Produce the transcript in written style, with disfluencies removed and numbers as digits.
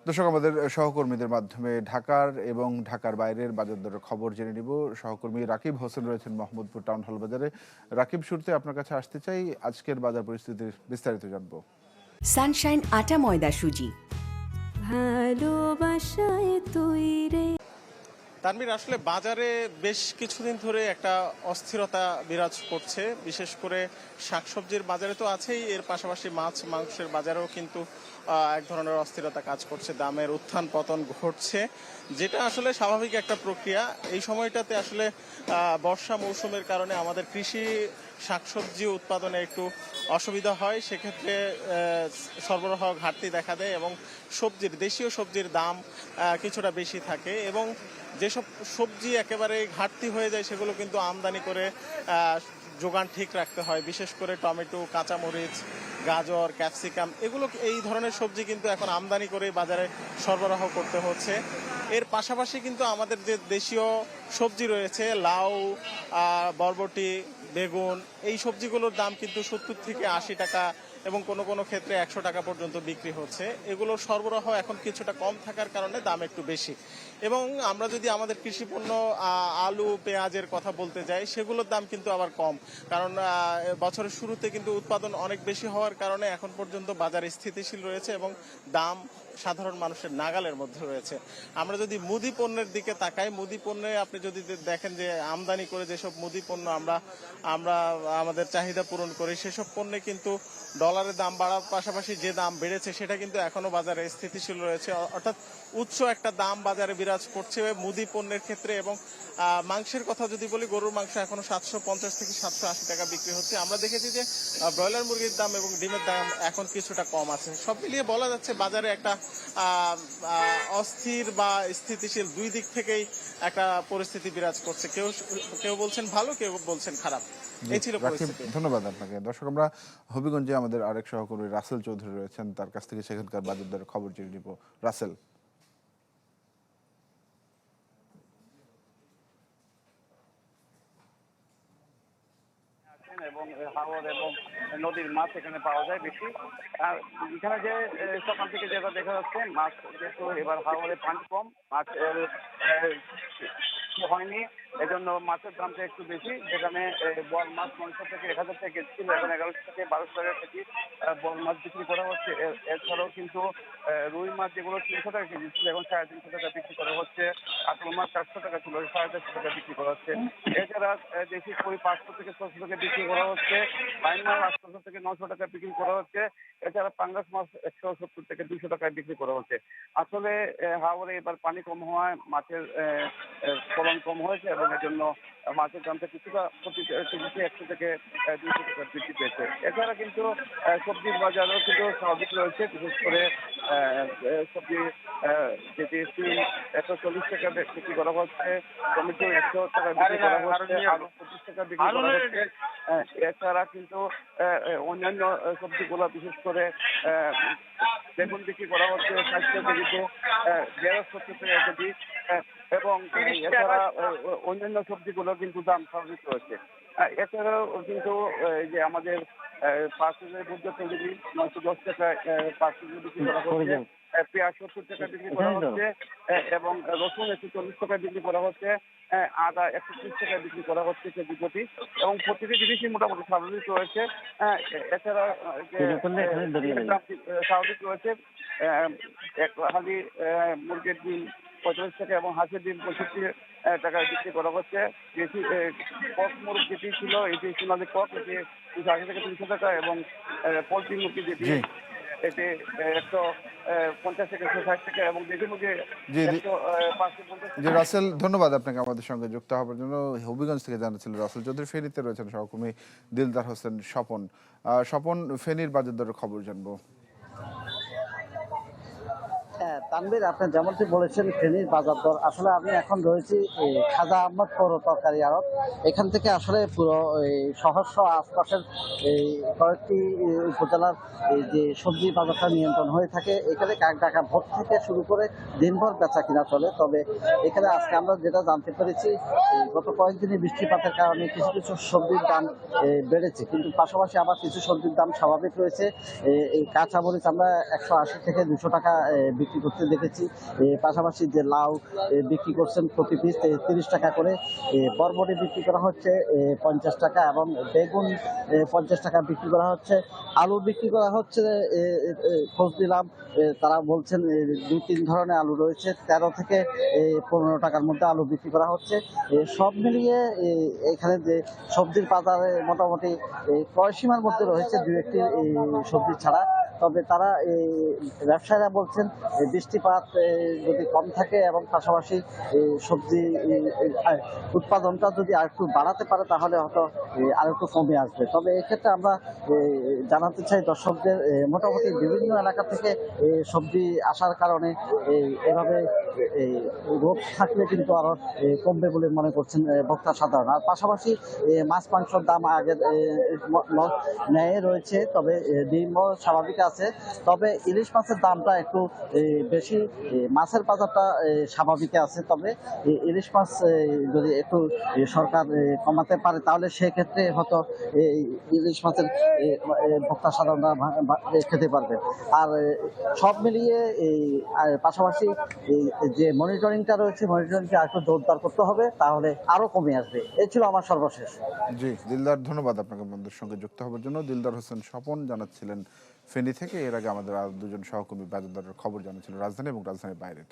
দর্শক, আমাদের সহকর্মীদের মাধ্যমে ঢাকার এবং ঢাকার বাইরের বাজার দরের খবর জেনে নিব। সহকর্মী রাকিব হোসেন রয়েছেন মোহাম্মদপুর টাউন হল বাজারে। রাকিব, শুরুতে আপনার কাছে আসতে চাই, আজকের বাজার পরিস্থিতির বিস্তারিত জানবো। সানশাইন আটা ময়দা সুজি, ভালোবাসায় তৈরি। তানভীর, আসলে বাজারে বেশ কিছুদিন ধরে একটা অস্থিরতা বিরাজ করছে, বিশেষ করে শাকসবজির বাজারে তো আছেই, এর পাশাপাশি মাছ মাংসের বাজারেও কিন্তু এক ধরনের অস্থিরতা কাজ করছে, দামের উত্থান পতন ঘটছে, যেটা আসলে স্বাভাবিক একটা প্রক্রিয়া। এই সময়টাতে আসলে বর্ষা মৌসুমের কারণে আমাদের কৃষি শাকসবজি উৎপাদনে একটু অসুবিধা হয়, সেক্ষেত্রে সরবরাহ ঘাটতি দেখা দেয় এবং দেশীয় সবজির দাম কিছুটা বেশি থাকে, এবং যেসব সবজি একেবারে ঘাটতি হয়ে যায় সেগুলো কিন্তু আমদানি করে যোগান ঠিক রাখতে হয়। বিশেষ করে টমেটো, কাঁচামরিচ, গাজর, ক্যাপসিকাম, এগুলো এই ধরনের সবজি কিন্তু এখন আমদানি করে বাজারে সরবরাহ করতে হচ্ছে। এর পাশাপাশি কিন্তু আমাদের যে দেশীয় সবজি রয়েছে, লাউ, বরবটি, বেগুন, এই সবজিগুলোর দাম কিন্তু 70 থেকে 80 টাকা এবং কোনো কোনো ক্ষেত্রে 100 টাকা পর্যন্ত বিক্রি হচ্ছে। এগুলোর সরবরাহ এখন কিছুটা কম থাকার কারণে দাম একটু বেশি। এবং আমরা যদি আমাদের কৃষি পণ্য আলু, পেঁয়াজের কথা বলতে যাই, সেগুলোর দাম কিন্তু আবার কম, কারণ বছরের শুরুতে কিন্তু উৎপাদন অনেক বেশি হওয়ার কারণে এখন পর্যন্ত বাজার স্থিতিশীল রয়েছে এবং দাম সাধারণ মানুষের নাগালের মধ্যে রয়েছে। আমরা যদি মুদি পণ্যের দিকে তাকাই, মুদি পণ্যে আপনি যদি দেখেন যে আমদানি করে যেসব মুদি পণ্য আমরা আমাদের চাহিদা পূরণ করি, সেসব পণ্যে কিন্তু ডলারের দাম বাড়ার পাশাপাশি যে দাম বেড়েছে সেটা কিন্তু এখনো বাজারে স্থিতিশীল রয়েছে, অর্থাৎ উচ্চ একটা দাম বাজারে বিরাজ করছে মুদি পণ্যের ক্ষেত্রে। এবং মাংসের কথা যদি বলি, গরুর মাংস এখনো 750 থেকে 780 টাকা বিক্রি হচ্ছে। আমরা দেখেছি যে ব্রয়লার মুরগির দাম এবং ডিমের দাম এখন কিছুটা কম আছে। সব মিলিয়ে বলা যাচ্ছে বাজারে একটা অস্থির বা স্থিতিশীল দুই দিক থেকেই একটা পরিস্থিতি বিরাজ করছে। কেউ বলছেন ভালো, কেউ বলছেন খারাপ। এই ছিল পরিস্থিতি। ধন্যবাদ আপনাকে। দর্শক, আমরা হবিগঞ্জে আমাদের আরেক সহকর্মী রাসেল চৌধুরী রয়েছেন, তার কাছ থেকে সেখানকার বাজার দরের খবর জেনে নিব। রাসেল। এবং হাওর এবং নদীর মাছ এখানে পাওয়া যায় বেশি। আর এখানে যে সকাল থেকে যেটা দেখা যাচ্ছে, মাছ যেহেতু এবার হাওরে পানি কম, মাছ হয়নি, এজন্য মাছের দামটা একটু বেশি। যেখানে বড় মাছ 900 থেকে 1000 টাকা কেজি ছিল, এখন 1100 থেকে 1200 টাকা কেজি বড় মাছ বিক্রি করা হচ্ছে। এছাড়াও কিন্তু রুই মাছ যেগুলো 300 টাকা কেজি ছিল, এখন 350 টাকা বিক্রি করা হচ্ছে। কাতল মাছ 400 টাকা ছিল, 450 টাকা বিক্রি করা হচ্ছে। এছাড়া দেশি কই 500 থেকে 600 টাকা বিক্রি করা হচ্ছে। বাইন মাছ 800 থেকে 900 টাকা বিক্রি করা হচ্ছে। এছাড়া পাঙ্গাস মাছ 170 থেকে 200 টাকায় বিক্রি করা হচ্ছে। আসলে হাওরে এবার পানি কম হওয়ায় মাছের ফলন কম হয়েছে এবং এর জন্য মাছের দামটা কিছুটা প্রতি কেজিতে 100 থেকে 200 টাকা বৃদ্ধি পেয়েছে। এছাড়া কিন্তু সবজির বাজারও কিন্তু স্বাভাবিক রয়েছে। বিশেষ করে সবজি যেটি 140 টাকা বিক্রি করা হচ্ছে, টমেটো 100 টাকা বিক্রি করা হচ্ছে, আলু 25 টাকা বিক্রি করা হচ্ছে। এছাড়া কিন্তু অন্যান্য সবজিগুলো, বিশেষ করে বেগুন বিক্রি করা হচ্ছে 60 টাকা কেজিতে, 150 টাকা কেজি, এবং এছাড়া অন্যান্য সবজিগুলো কিন্তু দাম স্বাভাবিক রয়েছে। এছাড়াও কিন্তু যে আমাদের 5 কেজির মধ্যে 910 টাকায় 5 কেজি বিক্রি করা হচ্ছে। পেঁয়াজ 70 টাকা বিক্রি করা হচ্ছে এবং রসুন 140 টাকা বিক্রি করা হচ্ছে। আদা 130 টাকা বিক্রি করা হচ্ছে কেজি প্রতি, এবং প্রতিটি জিনিসই মোটামুটি স্বাভাবিক রয়েছে। এছাড়া স্বাভাবিক রয়েছে। খালি মুরগির ডিম 45 টাকা এবং হাঁসের ডিম 65 টাকায় বিক্রি করা হচ্ছে। বেশি কক মুরগ যেটি ছিল, এটি সোনালী কক, এটি 280 থেকে 300 টাকা, এবং পোলট্রি মুরগি যেটি, এটি 150 থেকে 160 টাকা, এবং দেশি মুরগি 150। রাসেল, ধন্যবাদ আপনাকে আমাদের সঙ্গে যুক্ত হওয়ার জন্য। হবিগঞ্জ থেকে জানাচ্ছিল রাসেল চৌধুরী। ফেনীতে রয়েছেন সহকর্মী দিলদার হোসেন স্বপন। স্বপন, ফেনীর বাজার দরের খবর জানবো। হ্যাঁ তানভীর, আপনি যেমনটি বলেছেন ফেনীর বাজার দর, আসলে আমি এখন রয়েছি খাজা আহমদ পৌর তরকারি আড়ত। এখান থেকে আসলে পুরো সহস্র আশপাশের এই কয়েকটি উপজেলার এই যে সবজি বাজারটা নিয়ন্ত্রণ হয়ে থাকে। এখানে টাকা ভোর থেকে শুরু করে দিনভর বেচা কিনা চলে। তবে এখানে আজকে আমরা যেটা জানতে পেরেছি, গত কয়েকদিনই বৃষ্টিপাতের কারণে কিছু কিছু সবজির দাম বেড়েছে, কিন্তু পাশাপাশি আবার কিছু সবজির দাম স্বাভাবিক রয়েছে। এই কাঁচামরিচ আমরা 180 থেকে 200 টাকা বিক্রি ঘুরতে দেখেছি। পাশাপাশি যে লাউ বিক্রি করছেন প্রতি পিস 30 টাকা করে, বরবটি বিক্রি করা হচ্ছে 50 টাকা, এবং বেগুন 50 টাকা বিক্রি করা হচ্ছে। আলু বিক্রি করা হচ্ছে, খোঁজ দিলাম তারা বলছেন 2-3 ধরনের আলু রয়েছে, 13 থেকে 15 টাকার মধ্যে আলু বিক্রি করা হচ্ছে। সব মিলিয়ে এখানে যে সবজির বাজারে মোটামুটি ক্রয় সীমার মধ্যে রয়েছে 2-1টি সবজি ছাড়া। তবে তারা ব্যবসায়ীরা বলছেন বৃষ্টিপাত যদি কম থাকে এবং পাশাপাশি সবজি উৎপাদনটা যদি আরেকটু বাড়াতে পারে তাহলে হয়তো আরেকটু কমে আসবে। তবে এক্ষেত্রে আমরা জানাতে চাই দর্শকদের, মোটামুটি বিভিন্ন এলাকা থেকে সবজি আসার কারণে এভাবে রোদ থাকলে কিন্তু আরো কমবে বলে মনে করছেন ভোক্তা সাধারণ। আর পাশাপাশি মাছ মাংসের দাম আগের ন্যায় রয়েছে, তবে ডিমও স্বাভাবিক আছে। তবে ইলিশ মাছের দামটা একটু বেশি, মাছের বাজারটা স্বাভাবিক আছে। তবে ইলিশ মাছ যদি একটু সরকার কমাতে পারে তাহলে সেক্ষেত্রে হয়তো ইলিশ মাছের ভোক্তা সাধারণরা খেতে পারবে। আর সব মিলিয়ে পাশাপাশি যে মনিটরিংটা রয়েছে, মনিটরিংটা একটু জোরদার করতে হবে, তাহলে আরো কমে আসবে। এই ছিল আমার সর্বশেষ। জি দিলদার, ধন্যবাদ আপনাকে বন্ধুর সঙ্গে যুক্ত হওয়ার জন্য। দিলদার হোসেন স্বপন জানাচ্ছিলেন ফেনী থেকে। এর আগে আমাদের আর দুজন সহকর্মী বাজার দরের খবর জানাচ্ছিলেন রাজধানী এবং রাজধানীর বাইরের।